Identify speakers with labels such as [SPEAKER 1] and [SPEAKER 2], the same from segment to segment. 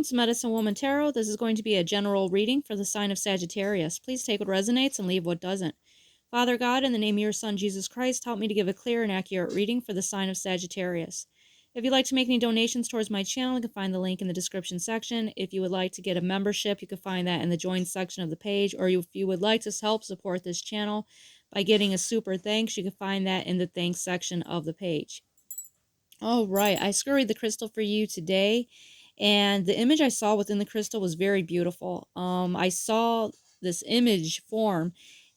[SPEAKER 1] to Medicine Woman Tarot. This is going to be a general reading for the sign of Sagittarius. Please take what resonates and leave what doesn't. Father God, in the name of your Son, Jesus Christ, help me to give a clear and accurate reading for the sign of Sagittarius. If you'd like to make any donations towards my channel, you can find the link in the description section. If you would like to get a membership, you can find that in the join section of the page. Or if you would like to help support this channel by getting a super thanks, you can find that in the thanks section of the page. All right, I scurried the crystal for you today, and the image I saw within the crystal was very beautiful. I saw this image form,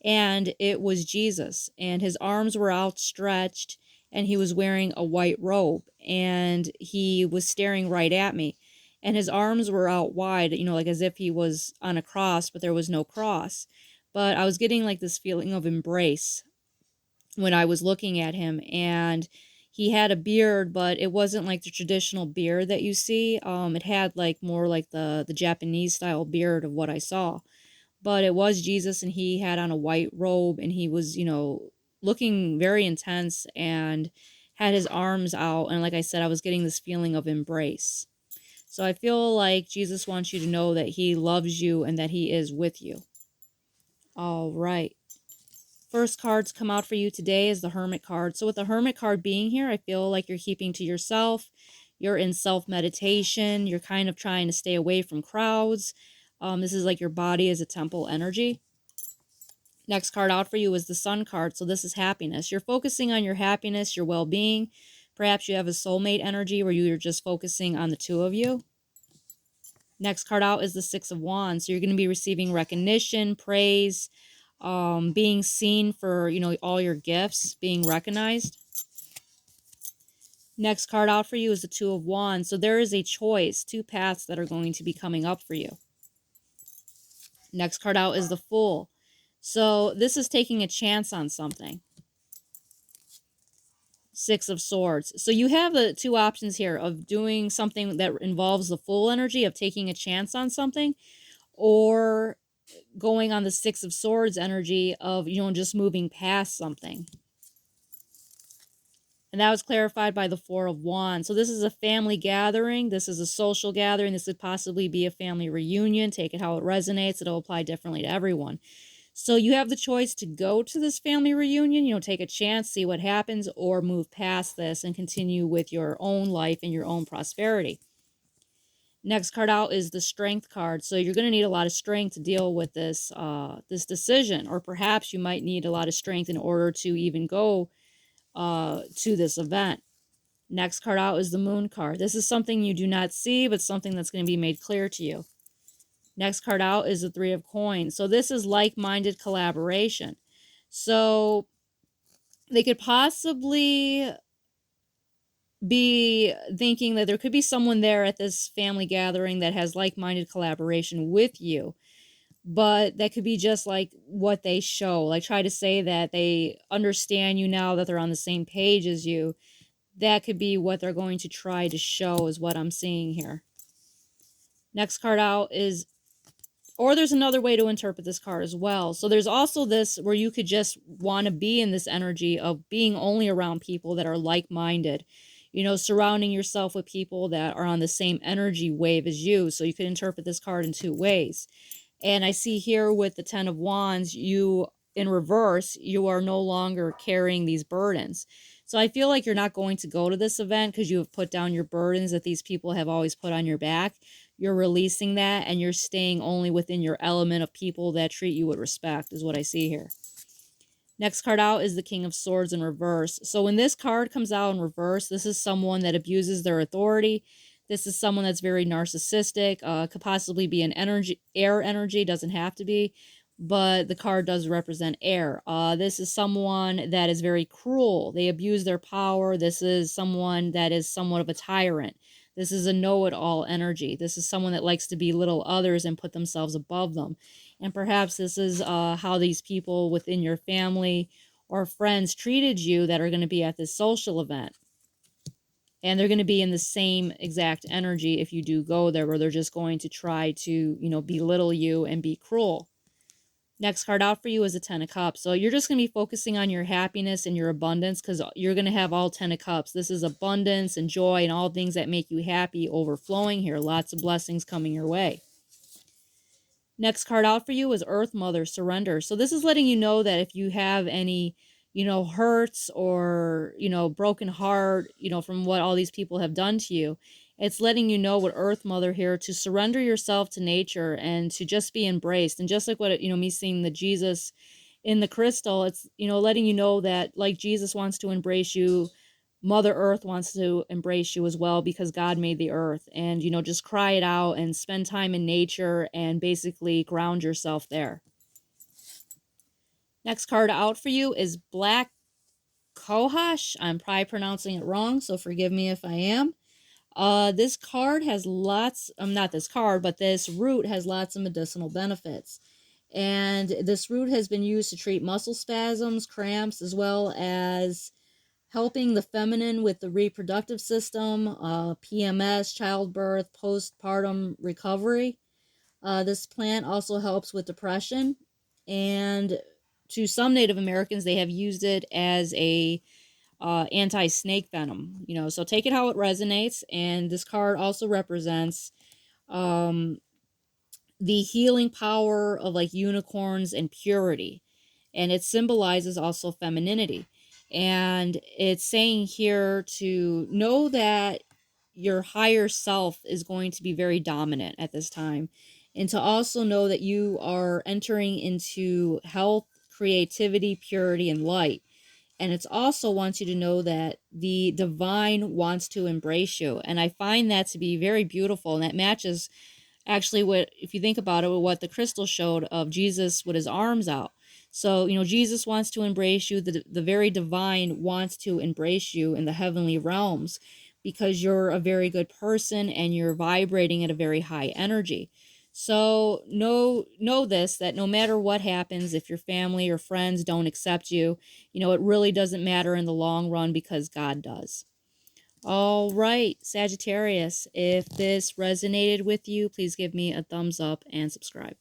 [SPEAKER 1] and it was Jesus, and his arms were outstretched, and he was wearing a white robe, and he was staring right at me, and his arms were out wide, you know, like as if he was on a cross, but there was no cross. But I was getting like this feeling of embrace when I was looking at him, and he had a beard, but it wasn't like the traditional beard that you see. It had like more like the Japanese style beard of what I saw. But it was Jesus, and he had on a white robe, and he was, you know, looking very intense and had his arms out. And like I said, I was getting this feeling of embrace. So I feel like Jesus wants you to know that he loves you and that he is with you. All right. First cards come out for you today is the Hermit card. So with the Hermit card being here, I feel like you're keeping to yourself. You're in self-meditation. You're kind of trying to stay away from crowds. This is like your body is a temple energy. Next card out for you is the Sun card. So this is happiness. You're focusing on your happiness, your well-being. Perhaps you have a soulmate energy where you're just focusing on the two of you. Next card out is the Six of Wands. So you're going to be receiving recognition, praise, being seen for, you know, all your gifts, being recognized. Next card out for you is the Two of Wands. So there is a choice, two paths that are going to be coming up for you. Next card out is the Fool. So this is taking a chance on something. Six of Swords. So you have the two options here of doing something that involves the Fool energy of taking a chance on something, or going on the Six of Swords energy of, you know, just moving past something. And that was clarified by the Four of Wands. So this is a family gathering. This is a social gathering. This could possibly be a family reunion. Take it how it resonates. It'll apply differently to everyone. So you have the choice to go to this family reunion, you know, take a chance, see what happens, or move past this and continue with your own life and your own prosperity. Next card out is the Strength card. So you're going to need a lot of strength to deal with this, this decision, or perhaps you might need a lot of strength in order to even go to this event. Next card out is the Moon card. This is something you do not see, but something that's going to be made clear to you. Next card out is the Three of Coins. So this is like-minded collaboration. So they could possibly be thinking that there could be someone there at this family gathering that has like-minded collaboration with you. But that could be just like what they show. Like try to say that they understand you now, that they're on the same page as you. That could be what they're going to try to show is what I'm seeing here. Next card out is, or there's another way to interpret this card as well. So there's also this where you could just want to be in this energy of being only around people that are like-minded. You know, surrounding yourself with people that are on the same energy wave as you. So you could interpret this card in two ways. And I see here with the Ten of Wands, you, in reverse, you are no longer carrying these burdens. So I feel like you're not going to go to this event because you have put down your burdens that these people have always put on your back. You're releasing that, and you're staying only within your element of people that treat you with respect, is what I see here. Next card out is the King of Swords in reverse. So when this card comes out in reverse, this is someone that abuses their authority. This is someone that's very narcissistic, could possibly be an air energy, doesn't have to be, but the card does represent air. This is someone that is very cruel. They abuse their power. This is someone that is somewhat of a tyrant. This is a know-it-all energy. This is someone that likes to belittle others and put themselves above them. And perhaps this is how these people within your family or friends treated you that are going to be at this social event. And they're going to be in the same exact energy if you do go there, where they're just going to try to, you know, belittle you and be cruel. Next card out for you is a 10 of Cups. So you're just going to be focusing on your happiness and your abundance because you're going to have all 10 of Cups. This is abundance and joy and all things that make you happy overflowing here. Lots of blessings coming your way. Next card out for you is Earth Mother, Surrender. So this is letting you know that if you have any, hurts or, broken heart, from what all these people have done to you, it's letting you know, with Earth Mother here, to surrender yourself to nature and to just be embraced. And just like what, me seeing the Jesus in the crystal, it's, letting you know that like Jesus wants to embrace you, Mother Earth wants to embrace you as well because God made the earth. And, just cry it out and spend time in nature and basically ground yourself there. Next card out for you is Black Kohash. I'm probably pronouncing it wrong, so forgive me if I am. This card has lots, not this card, but this root has lots of medicinal benefits. And this root has been used to treat muscle spasms, cramps, as well as helping the feminine with the reproductive system, PMS, childbirth, postpartum recovery. This plant also helps with depression, and to some Native Americans, they have used it as a anti-snake venom. So take it how it resonates. And this card also represents the healing power of like unicorns and purity, and it symbolizes also femininity. And it's saying here to know that your higher self is going to be very dominant at this time, and to also know that you are entering into health, creativity, purity, and light. And it also wants you to know that the divine wants to embrace you. And I find that to be very beautiful, and that matches actually what, if you think about it, what the crystal showed of Jesus with his arms out. So, Jesus wants to embrace you. The very divine wants to embrace you in the heavenly realms because you're a very good person and you're vibrating at a very high energy. So know this, that no matter what happens, if your family or friends don't accept you, it really doesn't matter in the long run because God does. All right, Sagittarius, if this resonated with you, please give me a thumbs up and subscribe.